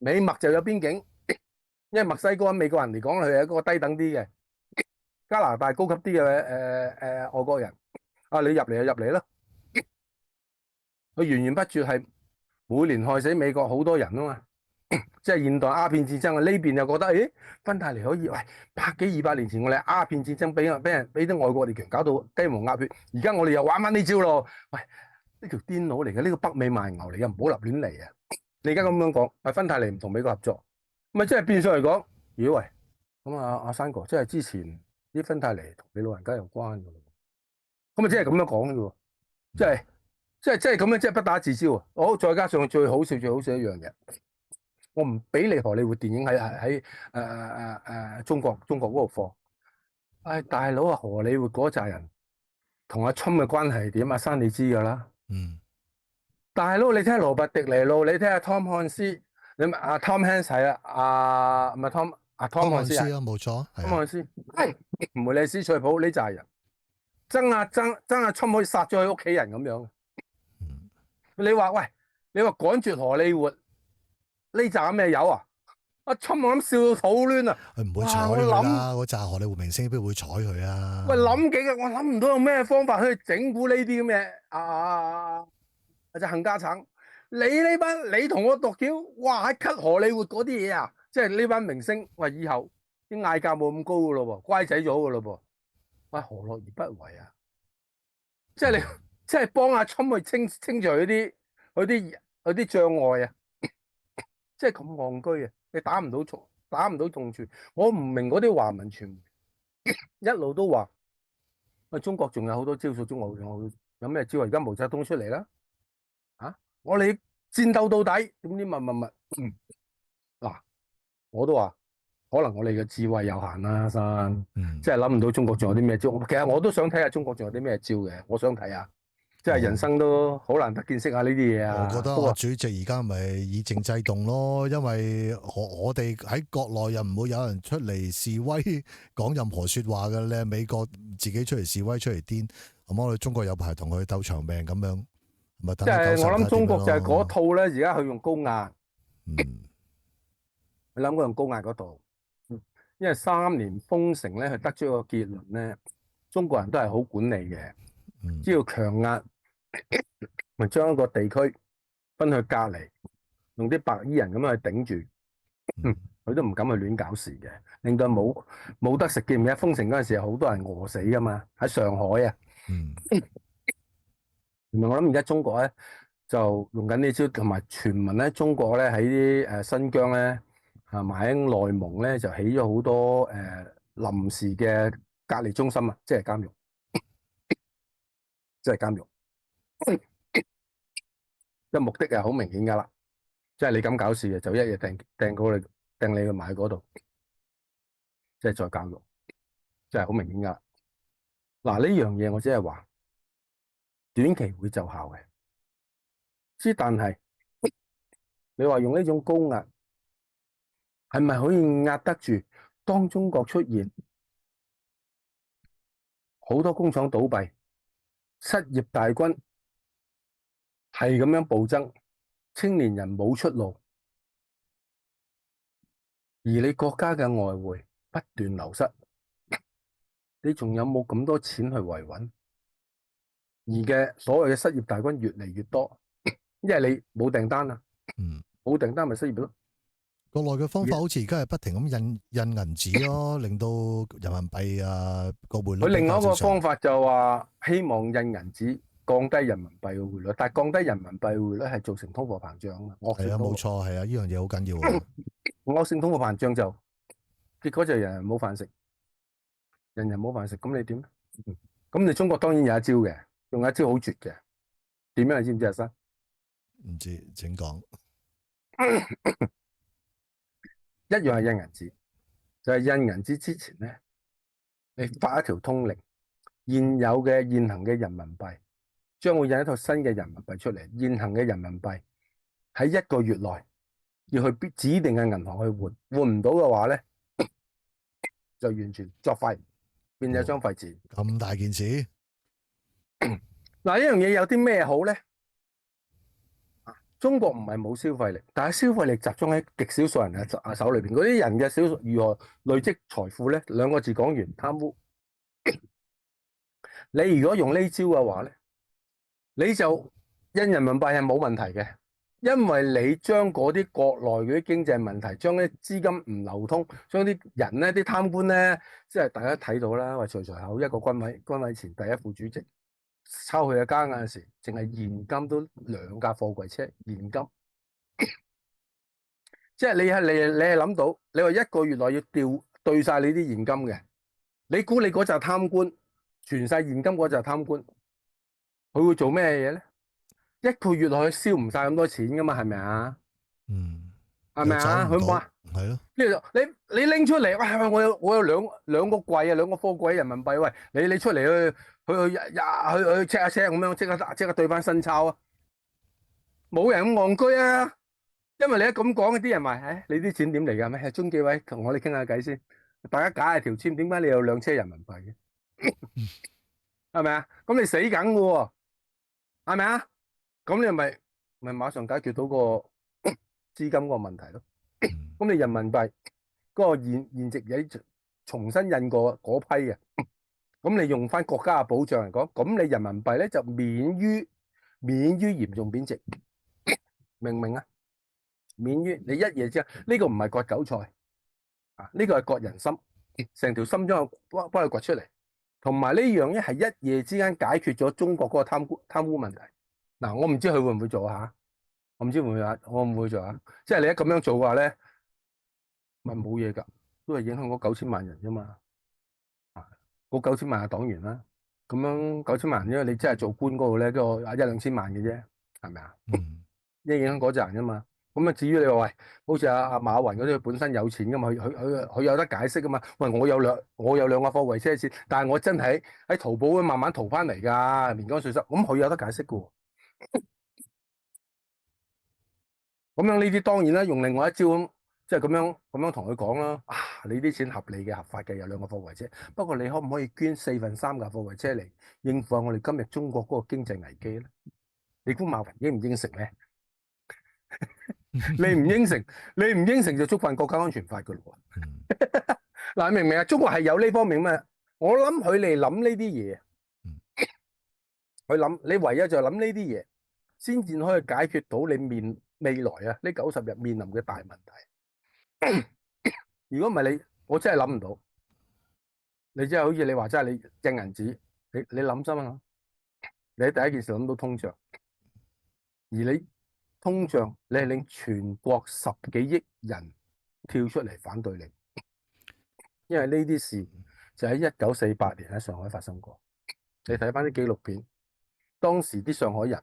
美墨就有邊境，因為墨西哥喺美國人嚟講，佢係一個低等啲嘅，加拿大高級啲嘅外國人。啊，你入嚟就入嚟咯，佢源源不絕係每年害死美國好多人啊嘛。即係現代鴉片戰爭啊，呢邊又覺得，咦，芬太尼可以，喂，百幾200年前我哋鴉片戰爭俾啲外國列強搞到雞毛鴨血，而家我哋又玩翻呢招咯。喂，呢條癲佬嚟嘅，呢個北美賣牛嚟嘅，唔好立亂嚟啊！你而家咁樣講，係芬太尼唔同美國合作，咪即係變相嚟講，咦喂，咁阿山哥，即係之前啲芬太尼同你老人家有關嘅咯，咁咪即係咁樣講嘅喎，即係咁樣，即係不打自招啊！好，再加上最好笑一樣嘢。我唔俾你荷里活電影喺中國嗰度放。唉，大佬啊，荷里活嗰扎人同阿春嘅關係點？阿山你知㗎啦。大佬，你睇下羅拔迪尼路，你睇下湯漢斯，你咪阿 Tom Hanks 係啊，唔係湯漢斯啊，冇錯，湯漢斯係梅麗斯翠普呢扎人爭阿春可以殺咗佢屋企人咁樣。你話喂，你話趕絕荷里活？呢扎咩友啊？阿春我諗笑到肚攣啊！佢唔會睬佢啦，嗰扎荷里活明星邊會睬佢啊？喂，諗幾個，我諗唔到有咩方法去整蠱呢啲咁嘅隻冚家鏟。你呢班你同我度橋，哇喺 cut 荷里活嗰啲嘢啊！即係呢班明星，喂，以後啲嗌價冇咁高噶咯喎，乖仔咗噶咯噃。喂，何樂而不為啊？即係你，即係幫阿春去清除嗰啲障礙啊！即係咁戇居啊！你打唔到重處，我唔明嗰啲華文傳媒一路都話，喂，中國仲有好多招數，中國仲有咩招？而家毛澤東出嚟啦，我哋戰鬥到底，點知乜？嗱，我都話，可能我哋嘅智慧有限啦，生，即係諗唔到中國仲有啲咩招。其實我都想睇下中國仲有啲咩招嘅，我想睇下。即係人生都好難得見識下呢啲嘢啊！我覺得主席而家咪以靜制動咯，因為我哋喺國內又唔會有人出嚟示威講任何説話嘅咧。美國自己出嚟示威出嚟癲，咁我哋中國有排同佢鬥長命咁樣，咪等。即係我諗中國就係嗰套咧，而家佢用高壓。你諗佢用高壓嗰度，因為3年封城咧，佢得出一個結論咧，中國人都係好管理嘅，只要強壓。咪將一個地區分去隔離，用啲白衣人咁樣去頂住，佢都唔敢去亂搞事嘅，令到冇得食嘅。唔係封城嗰陣時，好多人餓死噶嘛，喺上海啊。原來我諗而家中國咧就用緊呢招，同埋傳聞咧，中國咧喺啲新疆咧埋喺內蒙咧就起咗好多臨時嘅隔離中心啊，即係監獄，即係監獄。嘅目的係好明顯噶啦，即係你咁搞事嘅，就一日掟你去埋喺嗰度，即係再教育，即係好明顯噶。嗱，呢樣嘢我只係話短期會奏效嘅，但係你話用呢種高壓係咪可以壓得住？當中國出現好多工廠倒閉、失業大軍係咁樣暴增，青年人冇出路，而你國家嘅外匯不斷流失，你仲有冇咁多錢去維穩？而嘅所謂嘅失業大軍越嚟越多，因為你冇訂單啊，冇訂單咪失業咯。國內嘅方法好似而家係不停咁印銀紙咯，令到人民幣個匯率。佢另外一個方法就話希望印銀紙。降低人民幣嘅匯率，但係降低人民幣匯率係造成通貨膨脹啊！係啊，冇錯，係啊，呢樣嘢好緊要啊！惡性通貨膨脹就結果就人人冇飯食，人人冇飯食，咁你點？咁你中國當然有一招嘅，用一招好絕嘅，點樣你知唔知阿生？唔知，請講。一樣係印銀紙，就係印銀紙之前咧，你發一條通令，現有嘅現行嘅人民幣。將會印一套新嘅人民幣出嚟，現行嘅人民幣喺1個月內要去指定嘅銀行去換，換唔到嘅話咧，就完全作廢，變咗張廢紙。咁大件事，嗱，呢樣嘢有啲咩好咧？中國唔係冇消費力，但係消費力集中喺極少數人嘅手裏邊。嗰啲人嘅少數如何累積財富咧？兩個字講完，貪污。你如果用呢招嘅話咧，你就印人民幣係冇問題嘅，因為你將嗰啲國內嗰啲經濟問題，將啲資金唔流通，將啲人咧、啲貪官咧，即係大家睇到啦，話隨口一個軍委前第一副主席抽佢嘅家嗰陣時，淨係現金都2架貨櫃車現金。即係你係諗到，你話1個月內要兌晒你啲現金嘅，你估你嗰紮貪官存晒現金嗰紮貪官，佢會做咩嘢咧？1個月內佢燒唔晒咁多錢噶嘛，係咪啊？嗯，係咪啊？佢冇啊，係咯。跟住你拎出嚟，喂，我有兩個櫃啊，2個貨櫃人民幣，喂，你出嚟去 check 一 check 咁樣，即刻兌翻新鈔啊！冇人咁戇居啊！因為你一咁講，啲人話，你啲錢點嚟㗎？咩？中紀委同我哋傾下偈先，大家解下條簽，點解你有2車人民幣嘅？係咪啊？咁你死梗嘅喎，係咪啊？咁你咪馬上解決到個資金個問題咯。咁你人民幣嗰個現值嘢重新印過嗰批嘅，咁你用翻國家嘅保障嚟講，咁你人民幣咧就免於嚴重貶值，明唔明啊？免於你一夜之間，呢個唔係割韭菜啊，呢個係割人心，成條心將幫佢掘出嚟。同埋呢樣嘢係一夜之間解決咗中國嗰個貪污問題。嗱，我唔知佢會唔會做嚇，我唔知會唔會啊，我唔會做嚇。即係你一咁樣做嘅話咧，咪冇嘢㗎，都係影響嗰9000萬人啫嘛。啊，嗰9000萬係黨員啦，咁樣9000萬人，因為你真係做官嗰度咧，都1-2千萬嘅啫，係咪啊？一影響嗰陣啫嘛。咁啊，至於你話喂，好似阿馬雲嗰啲，本身有錢噶嘛，佢有得解釋噶嘛。喂，我有兩個貨櫃車錢，但係我真係喺淘寶慢慢淘翻嚟噶，棉乾絮濕，咁佢有得解釋噶喎。咁樣呢啲當然啦，用另外一招咁，即係咁樣同佢講啦。啊，你啲錢合理嘅、合法嘅，有2個貨櫃車，不過你可唔可以捐4/3架貨櫃車嚟應付下我哋今日中國嗰個經濟危機咧？你估馬雲應唔應承咧？你唔應承就觸犯國家安全法噶咯。嗱，明唔明啊？中國係有呢方面咩？我諗佢哋諗呢啲嘢，佢諗你唯一就諗呢啲嘢，先至可以解決到你未來啊呢90日面臨嘅大問題。如果唔係你，我真係諗唔到。你真係好似你話齋，你印銀紙，你諗深啊？你第一件事諗到通脹，而你通脹，你係令全國10幾億人跳出嚟反對你，因為呢啲事就喺1948年喺上海發生過。你睇翻啲紀錄片，當時啲上海人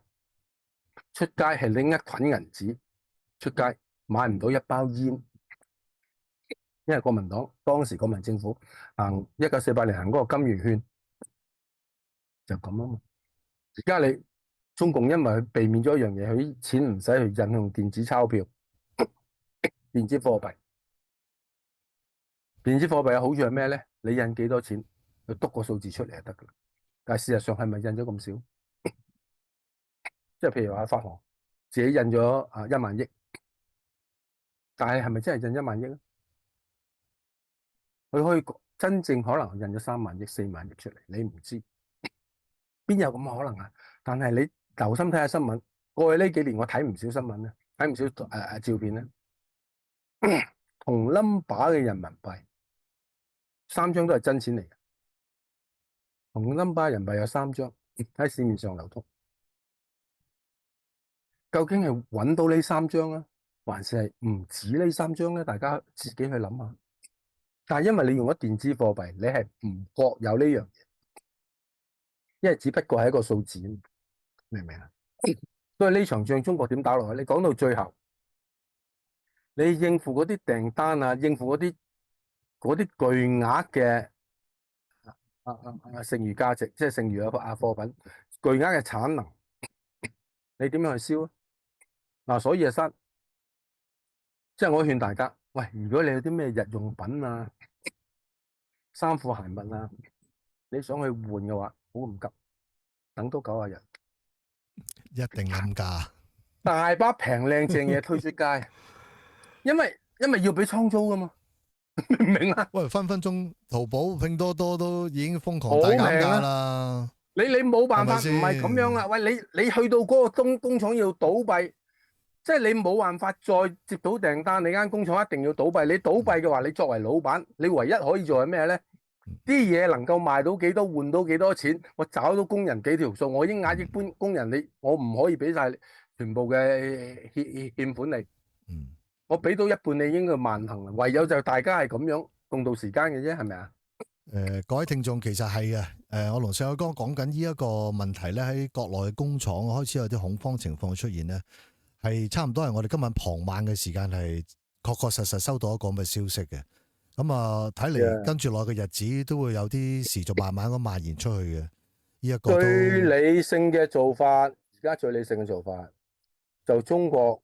出街係拎一捆銀紙出街，買唔到一包煙，因為國民黨當時國民政府行1948年行嗰個金圓券，就咁啊嘛。而家你中共因為佢避免咗一樣嘢，佢啲錢唔使去印用電子鈔票、電子貨幣。電子貨幣嘅好處係咩咧？你印幾多錢，佢篤個數字出嚟就得噶啦。但係事實上係咪印咗咁少？即係譬如話發行自己印咗1萬億，但係係咪真係印1萬億咧？佢可以真正可能印咗3萬億、4萬億出嚟，你唔知邊有咁嘅可能啊？但係你留心睇下新聞，過去呢幾年我睇唔少新聞咧，睇唔少照片咧，同 number 嘅人民幣3張都係真錢嚟嘅，同 number 人民幣有3張喺市面上流通。究竟係揾到呢3張啊，還是係唔止呢3張咧？大家自己去諗下。但係因為你用咗電子貨幣，你係唔覺有呢樣嘢，因為只不過係一個數字，明唔明啊？所以呢場仗中國點打落去？你講到最後，你應付嗰啲訂單啊，應付嗰啲巨額嘅剩餘價值，即係剩餘嘅貨品，巨額嘅產能，你點樣去燒啊？所以即係我勸大家，喂，如果你有啲咩日用品啊、衫褲鞋襪啊，你想去換嘅話，好唔急，等多90日，一定諗價。大把平靚正嘢推出街，因為要俾倉租噶嘛，明唔明啊？喂，分分鐘淘寶、拼多多都已經瘋狂好大減價平啊！啦，你冇係咪辦法，唔係咁樣先？啊！喂，你去到嗰個工廠要倒閉，即係你冇辦法再接到訂單，你間工廠一定要倒閉。你倒閉嘅話，你作為老闆，你唯一可以做係咩咧？啲嘢能夠賣到幾多，換到幾多錢，我找到工人幾條數，我已經壓抑搬工人，我唔可以俾晒全部嘅欠款你，嗯。我俾到一半你應該萬幸啦。唯有就大家係咁樣共度時間嘅啫，係咪啊？各位聽眾其實係嘅，我同細友哥講緊呢一個問題咧，喺國內嘅工廠開始有啲恐慌情況出現咧，係差唔多係我哋今晚傍晚嘅時間係確確實實收到一個咁嘅消息嘅。咁啊，睇嚟跟住落嘅日子都會有啲持續慢慢咁蔓延出去嘅。呢一個都最理性嘅做法，而家最理性嘅做法就中國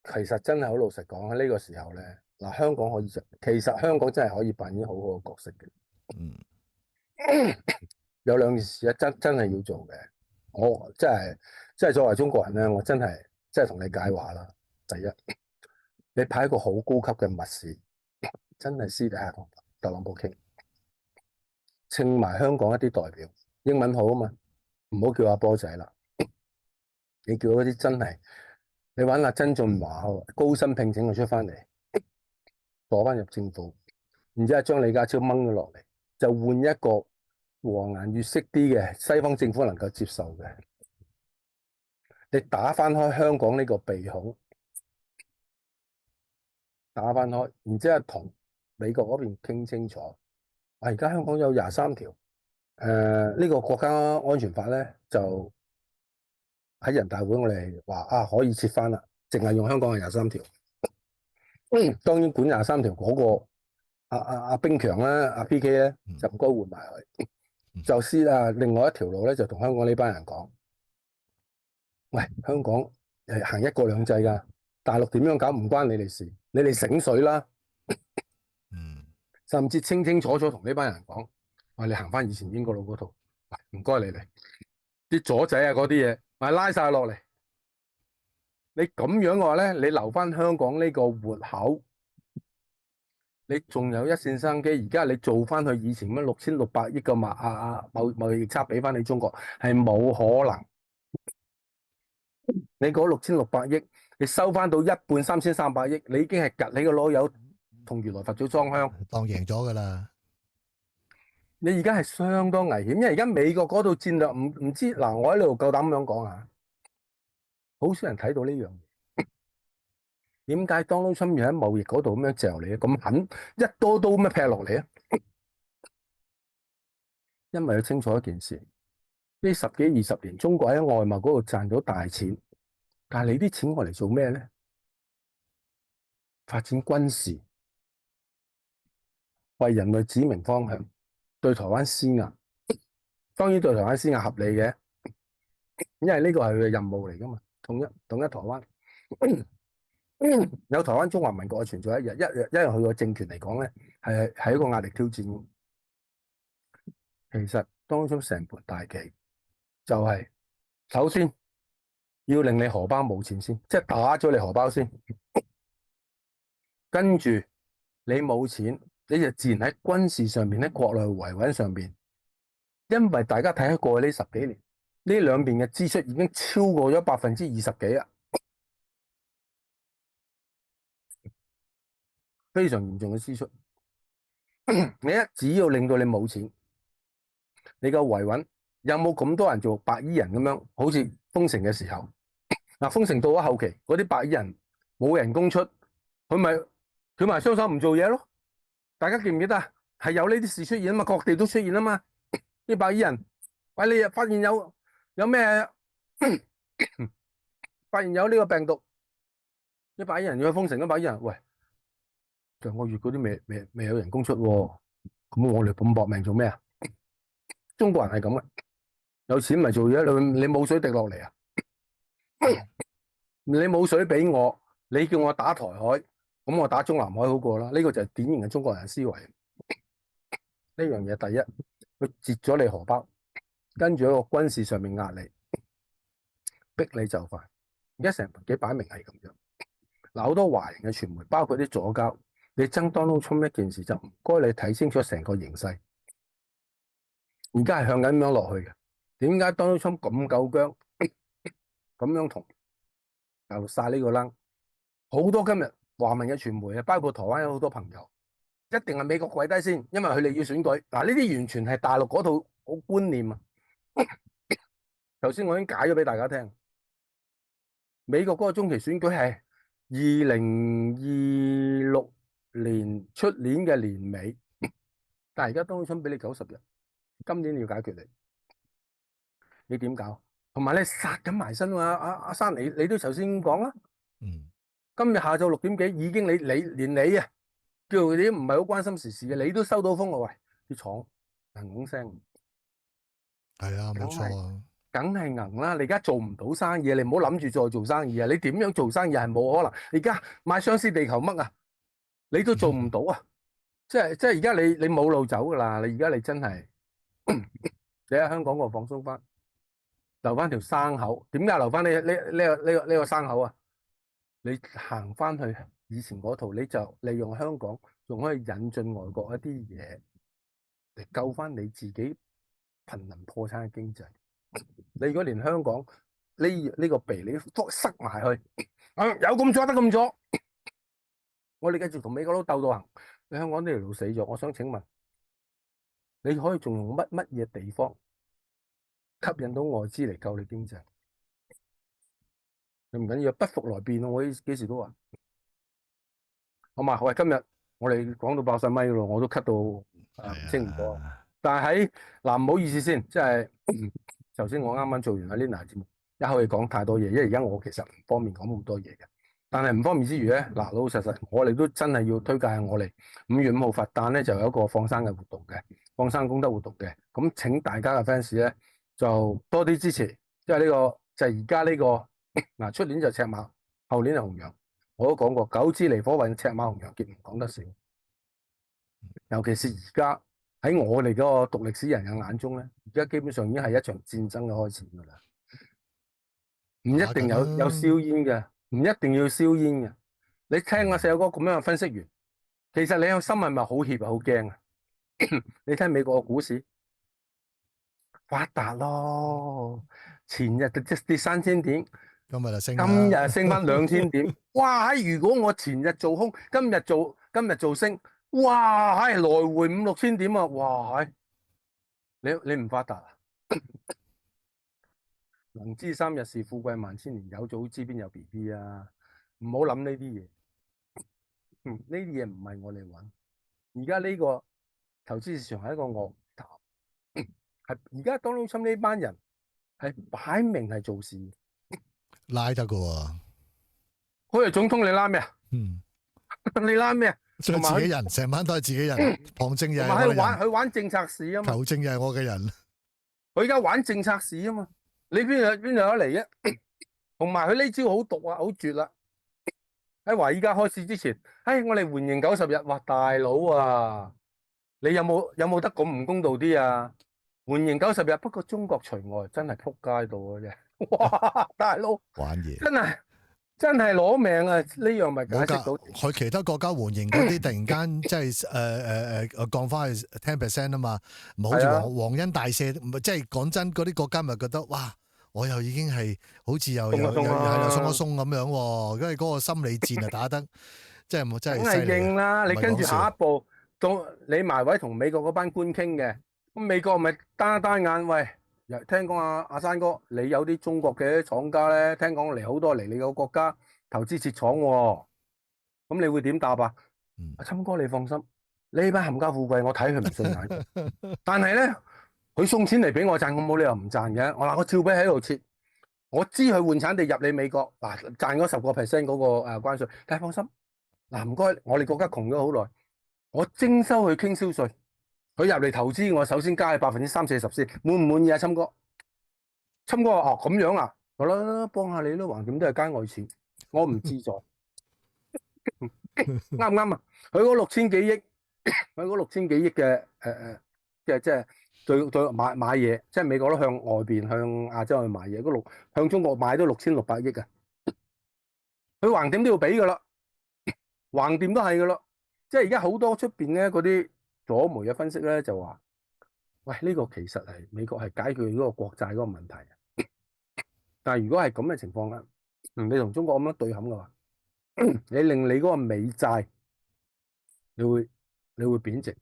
其實真係好老實講喺呢個時候咧，嗱香港可以其實香港真係可以扮演好好嘅角色嘅。嗯有兩件事真係要做嘅，我真係作為中國人咧，我真係同你解話啦。第一，你派一個好高級嘅密使，真係私底下同特朗普傾，請埋香港一啲代表，英文好啊嘛，唔好叫阿波仔啦，你叫嗰啲真係，你揾阿曾俊華高薪聘請佢出翻嚟，坐翻入政府，然之後將李家超掹咗落嚟，就換一個和顏悅色啲嘅西方政府能夠接受嘅，你打翻開香港呢個鼻孔，打翻開，然之後同美國嗰邊傾清楚。啊，而家香港有23條，呢個國家安全法咧就喺人大會我哋話啊可以撤翻啦，淨係用香港嘅23條。當然管23條嗰個阿兵強啦，阿 PK 咧就唔該換埋佢。就先另外一條路咧就同香港呢班人講，喂，香港行一國兩制噶，大陸點樣搞唔關你哋事，你哋醒水啦。嗯甚至清清楚楚同呢班人講，喂，你行翻以前英國佬嗰套，唔該你哋啲左仔啊嗰啲嘢，咪拉晒落嚟。你咁樣嘅話咧，你留翻香港呢個活口，你仲有一線生機。而家你做翻去以前咁6600億嘅貿易差俾翻你中國，係冇可能。你嗰6600億，你收翻到一半3300億，你已經係趌你個籮柚同如來佛祖裝香，當贏咗噶啦。你而家係相當危險，因為而家美國嗰度戰略唔知嗱，我喺呢度夠膽咁樣講啊，好少人睇到呢樣嘢。點解 Donald Trump 要喺貿易嗰度咁樣嚼你咁狠，一刀刀咁樣劈落嚟啊？因為佢清楚一件事，呢10幾20年中國喺外貿嗰度賺咗大錢，但係你啲錢攞嚟做咩咧？發展軍事，為人類指明方向，對台灣施壓。當然對台灣施壓合理嘅，因為呢個係佢嘅任務嚟噶嘛，統一台灣。有台灣中華民國嘅存在一日佢個政權嚟講咧，係一個壓力挑戰。其實當中成盤大棋就係首先要令你荷包冇錢先，即係打咗你荷包先，跟住你冇錢，你就自然喺軍事上面，喺國內維穩上邊，因為大家睇下過去呢10幾年，呢兩邊嘅支出已經超過咗20%幾啊，非常嚴重嘅支出。你只要令到你冇錢，你個維穩有冇咁多人做白衣人咁樣？好似封城嘅時候，嗱，封城到咗後期，嗰啲白衣人冇人工出，佢咪佢埋雙手唔做嘢咯？大家記唔記得啊？係有呢啲事出現啊嘛，各地都出現啊嘛。啲白衣人，喂，你又發現有咩？發現有呢個病毒，啲白衣人要去封城，啲白衣人，喂，上個月嗰啲未有人工出，咁我哋咁搏命做咩啊？中國人係咁嘅，有錢咪做嘢，你冇水滴落嚟啊？你冇水俾我，你叫我打台海，咁我打中南海好過啦。呢個就係典型嘅中國人思維。呢樣嘢第一，佢截咗你荷包，跟住一個軍事上面壓力，逼你就範。而家成幾擺明係咁樣。嗱，好多華人嘅傳媒，包括啲左膠，你爭 Donald Trump 一件事就唔該你睇清楚成個形勢。而家係向緊咁樣落去嘅。點解 Donald Trump 咁夠僵，咁樣同大陸晒呢個冷？好多今日華文嘅傳媒啊，包括台灣有好多朋友，一定係美國跪低先，因為佢哋要選舉。嗱，呢啲完全係大陸嗰套好觀念啊。頭先我已經解咗俾大家聽，美國嗰個中期選舉係2026年出年嘅年尾，但係而家 Donald Trump 俾你90日，今年你要解決你點搞？同埋你殺緊埋身啊！阿生你都頭先講啦，今日下晝6點幾已經你連你啊，叫你唔係好關心時事嘅，你都收到風啦，喂，啲廠嘭聲，係啊，冇錯啊，梗係硬啦！你而家做唔到生意，你唔好諗住再做生意啊！你點樣做生意係冇可能。你而家買雙屍地球乜啊？你都做唔到啊！即係而家你冇路走噶啦！你而家你真係你喺香港我放鬆翻，留翻條生口。點解留翻呢個生口啊？你行翻去以前嗰套，你就利用香港仲可以引進外國一啲嘢嚟救翻你自己瀕臨破產嘅經濟。你如果連香港呢個鼻你塞埋去，有咁阻得咁阻，我哋繼續同美國佬鬥到行，你香港呢條路死咗。我想請問，你可以仲用乜嘢地方吸引到外資嚟救你經濟？你唔緊要，不服來辯，我幾時都話。好嘛，喂，今日我哋講到爆晒咪咯，我都咳到清唔過。但係嗱，唔好意思先，即係頭先我啱啱做完阿 Lina 節目，一口氣講太多嘢，因為而家我其實唔方便講咁多嘢嘅。但係唔方便之餘咧，嗱，老老實實，我哋都真係要推介下我哋5月5號佛誕咧就有一個放生嘅活動嘅，放生功德活動嘅。咁請大家嘅 fans 咧就多啲支持，因為呢個就係而家呢個嗱，出年就赤馬，後年係紅羊。我都講過，九支離火運，赤馬紅羊劫唔講得少。尤其是而家喺我哋嗰個讀歷史人嘅眼中咧，而家基本上已經係一場戰爭嘅開始噶啦。唔一定有硝煙嘅，唔一定要硝煙嘅。你聽阿細友哥咁樣嘅分析完，其實你個心係咪好怯好驚啊？你睇美國嘅股市發達咯，前日跌3000點。今日就升，今日升翻2000點，哇！如果我前日做空，今日做升，哇！來回5、6千點啊，哇！你唔發達啊？能知3日是富貴萬千年，有早知邊有 BB 啊！唔好諗呢啲嘢，呢啲嘢唔係我哋揾。而家呢個投資市場係一個惡談，係而家Donald Trump呢班人係擺明係做事。拉得噶喎，佢係總統，你拉咩啊？你拉咩啊？所以自己人，成晚都係自己人，旁證又係我嘅人。佢玩政策市啊嘛，球證又係我嘅人。佢而家玩政策市啊嘛，你邊度有得嚟啫？同埋佢呢招好毒啊，好絕啦！喺華爾街開市之前，我哋緩刑90日，哇大佬啊，你有冇得咁唔公道啲啊？緩刑90日，不過中國除外，真係撲街到嘅啫！哇，大佬玩嘢，真係攞命啊！呢樣咪解釋到佢其他國家緩刑嗰啲，突然間即係降翻去10% 啊嘛，唔好似皇恩大赦，即係講真，嗰啲國家咪覺得哇，我又已經係好似又鬆一鬆咁樣喎，因為嗰個心理戰啊打得即係真係犀利。梗係認啦，你跟住下一步到你埋位同美國嗰班官傾嘅，咁美國咪單一單眼喂。聽講阿山哥，你有啲中國嘅廠家咧，聽講嚟好多嚟你個國家投資設廠喎，咁你會點答啊？阿侵哥你放心，呢班冚家富貴我睇佢唔順眼，但係咧佢送錢嚟俾我賺，我冇理由唔賺嘅。我照俾喺度切，我知佢換產地入你美國嗱賺嗰10% 嗰個關稅，但係放心嗱唔該，我哋國家窮咗好耐，我徵收佢傾銷稅。佢入嚟投資，我首先加佢30%、40%先，滿唔滿意啊？侵哥，侵哥話哦咁樣啊，好啦，幫下你咯，橫掂都係街外錢，我唔自在，啱唔啱啊？佢嗰6000幾億，佢嗰6000幾億嘅即係對買嘢，即係美國都向外邊向亞洲去買嘢，向中國買都6600億啊！佢橫掂都要俾噶啦，橫掂都係噶啦。即係而家好多出邊咧嗰啲左媒嘅分析咧就話，喂，呢個其實係美國係解決嗰個國債嗰個問題。但係如果係咁嘅情況啦，你同中國咁樣對冚嘅話，你令你嗰個美債你會貶值，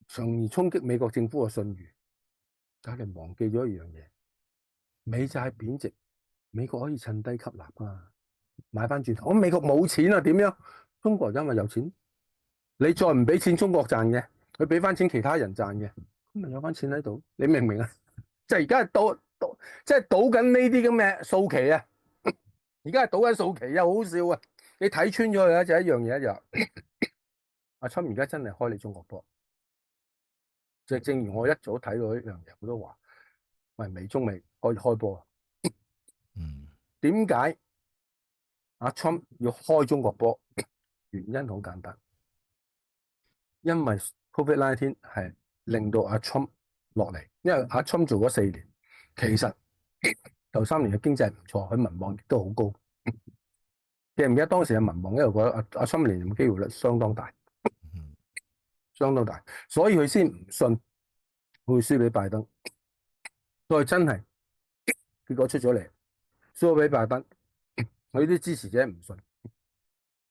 從而衝擊美國政府嘅信譽。但係你忘記咗一樣嘢，美債貶值，美國可以趁低吸納啊，買翻轉頭。咁美國冇錢啊，點樣？中國因為有錢，你再唔俾錢中國賺嘅，佢俾翻錢其他人賺嘅，咁咪有翻錢喺度。你明唔明啊？即係而家係賭緊呢啲咁嘅數期啊！而家係賭緊數期啊，好好笑啊！你睇穿咗佢啊，就一樣嘢就阿侵而家真係開你中國波。即係正如我一早睇到一樣嘢，我都話：喂，美中美可以開波啊！點解阿侵要開中國波？原因好簡單，因為 COVID-19 係令到阿侵落嚟，因為阿侵做咗4年，其實頭3年嘅經濟唔錯，佢民望亦都好高。記唔記得當時嘅民望一路覺得阿侵連任嘅機會率相當大，相當大，所以佢先唔信會輸俾拜登。所以真係結果出咗嚟，輸咗俾拜登，佢啲支持者唔信。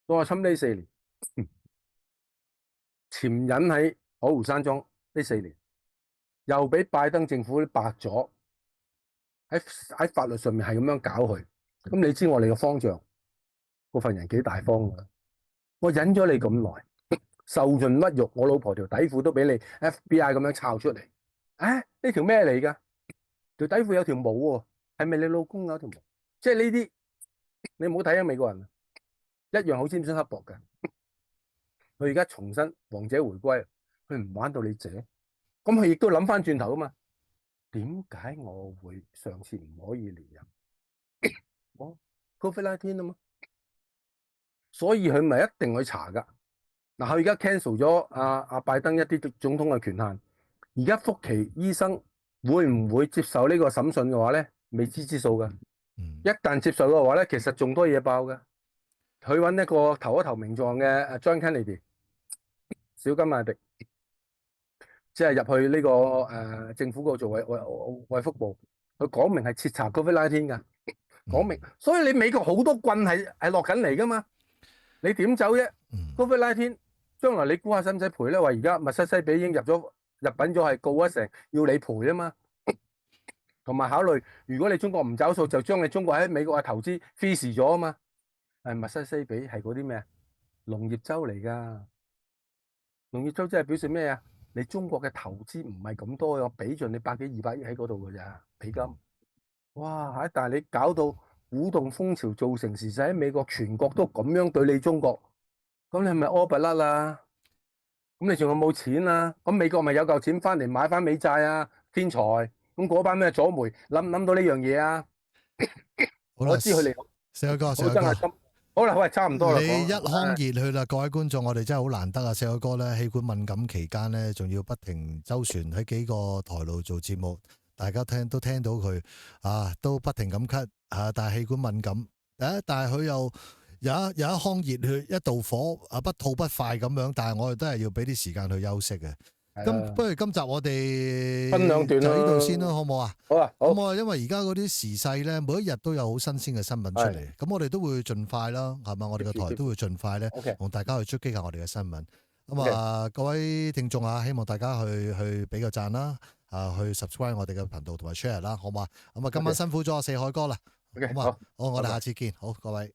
到阿侵呢4年潛忍喺海湖山莊呢4年，又俾拜登政府白咗，喺法律上面係咁樣搞佢。咁你知我哋嘅方丈嗰份人幾大方㗎？我忍咗你咁耐，受盡屈辱，我老婆條底褲都俾你 FBI 咁樣抄出嚟。呢條咩嚟㗎？條底褲有條毛喎，係咪你老公有條毛？即係呢啲，你唔好睇啊！美國人一樣好尖酸刻薄嘅。佢而家重新王者回歸，佢唔玩到你姐，咁佢亦都諗翻轉頭啊嘛。點解我會上次唔可以連任？我 COVID-19 啊嘛，所以佢咪一定去查噶。嗱，佢而家 cancel 咗阿拜登一啲總統嘅權限。而家福奇醫生會唔會接受呢個審訊嘅話咧？未知之數噶。一旦接受嘅話咧，其實仲多嘢爆噶。佢揾一個頭一頭名狀嘅John Kennedy。小金艾迪，即係入去呢個政府嗰度做衛福部，佢講明係徹查 COVID-19 噶，講明。所以你美國好多棍係落緊嚟噶嘛，你點走啫？COVID-19 將來你估下使唔使賠咧？話而家密西西比已經入稟咗係告一成，要你賠啊嘛。同埋考慮，如果你中國唔找數，就將你中國喺美國嘅投資 freeze 咗啊嘛。密西西比係嗰啲咩啊？農業州嚟噶。農業州即係表示咩啊？你中國嘅投資唔係咁多嘅，我俾盡你100幾200億喺嗰度㗎咋美金。哇！但係你搞到鼓動風潮，造成時勢喺美國全國都咁樣對你中國，咁你係咪屙不甩啦？咁你仲有冇錢啊？咁美國咪有嚿錢翻嚟買翻美債啊？天才！咁嗰班咩左媒諗到呢樣嘢啊？我知佢哋四海哥，好啦，喂，差唔多啦。你一腔熱血啦，各位觀眾，我哋真係好難得啊！四海哥咧，氣管敏感期間咧，仲要不停周旋喺幾個台度做節目，大家都聽到佢都不停咁咳但係氣管敏感，但係佢又有一腔熱血，一道火不吐不快咁樣，但係我哋都係要俾啲時間去休息嘅。咁不如今集我哋分兩段就呢度先啦，好唔好啊？好啊，好。咁因為而家嗰啲時勢咧，每一日都有好新鮮嘅新聞出嚟，咁我哋都會盡快啦，係嘛？我哋個台都會盡快咧，同大家去出擊下我哋嘅新聞。咁各位聽眾希望大家去俾個讚啦，去 subscribe 我哋嘅頻道同埋 share 啦，好嘛？咁今晚辛苦咗四海哥啦，好嘛？好，我哋下次見，好，各位。